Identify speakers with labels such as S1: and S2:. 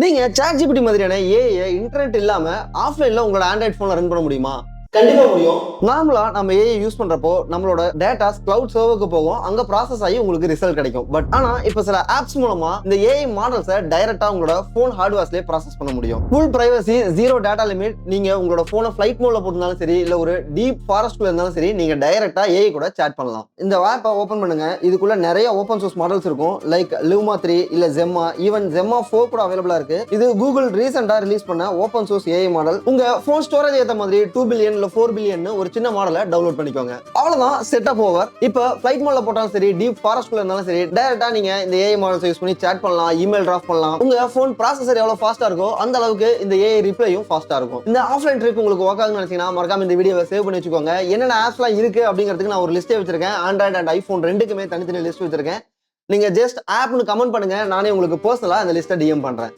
S1: நீங்க ChatGPT மாதிரியான AI internet இல்லாம ஆஃப்லைன்ல உங்களோட ஆண்ட்ராய்ட் போன்ல ரன் பண்ண முடியுமா? கண்டிப்பா முடியும். நார்மலா நம்ம ஏஐ யூஸ் பண்றப்போ நம்மளோட டேட்டாஸ் கிளவுட் சர்வருக்கு போகும், அங்க ப்ராசஸ் ஆகி உங்களுக்கு ரிசல்ட் கிடைக்கும். பட் ஆனா இப்ப சில ஆப்ஸ் மூலமா இந்த ஏஐ மாடல்ஸை டைரக்டா உங்களோட போன் ஹார்ட்வேர்ஸ்லயே ப்ராசஸ் பண்ண முடியும். Full privacy, zero data limit. நீங்க உங்களோட போனை ஃபிளைட் மோட்ல போட்டிருந்தாலும் சரி, இல்ல ஒரு டீப் ஃபாரஸ்ட்ல இருந்தாலும் சரி, நீங்க டைரக்டா ஏஐ கூட சாட் பண்ணலாம். இந்த ஆப்பை ஓபன் பண்ணுங்க. இதுக்குள்ள நிறைய ஓபன் சோர்ஸ் மாடல்ஸ் இருக்கும். லைக் Lluma 3 இல்ல Gemma, ஈவன் Gemma 4 கூட அவைலபிளா இருக்கு. இது கூகுள் ரீசெண்டா ரிலீஸ் பண்ண ஓபன் சோர்ஸ் ஏஐ மாடல். உங்க போன் ஸ்டோரேஜ் ஏத்த மாதிரி 2 பில்லியன் 4 பில்லியன் ஒரு சின்ன மாடலை டவுன்லோட் பண்ணிக்கோங்க. அவ்வளவுதான், செட்டப் ஓவர். இப்ப ஃபிளைட் மோட்ல போட்டாலும் சரி, டீப் ஃபாரஸ்ட்ல இருந்தாலும் சரி, டைரக்டா நீங்க இந்த ஏஐ மாடல்ஸ் யூஸ் பண்ணி சாட் பண்ணலாம், இமெயில் டிராஃப்ட் பண்ணலாம். உங்க போன் ப்ராசஸர் எவ்வளவு ஃபாஸ்டா இருக்கோ அந்த அளவுக்கு இந்த ஏஐ ரிப்ளையும் ஃபாஸ்டா இருக்கும். இந்த ஆஃப்லைன் ட்ரிக் உங்களுக்கு ஒர்க் ஆகும்னு நினைச்சீங்கன்னா மறக்காம இந்த வீடியோவை சேவ் பண்ணி வச்சுக்கோங்க. என்னென்ன ஆப்ஸ்லாம் இருக்கு அப்படிங்கிறதுக்கு நான் ஒரு லிஸ்டே வச்சிருக்கேன். ஆண்ட்ராய்டு அண்ட் ஐபோன் ரெண்டுக்குமே தனித்தனி லிஸ்ட் வச்சிருக்கேன். நீங்க ஜஸ்ட் ஆப்னு கமெண்ட் பண்ணுங்க, நானே உங்களுக்கு பர்சனலா அந்த லிஸ்ட்டை டிஎம் பண்றேன்.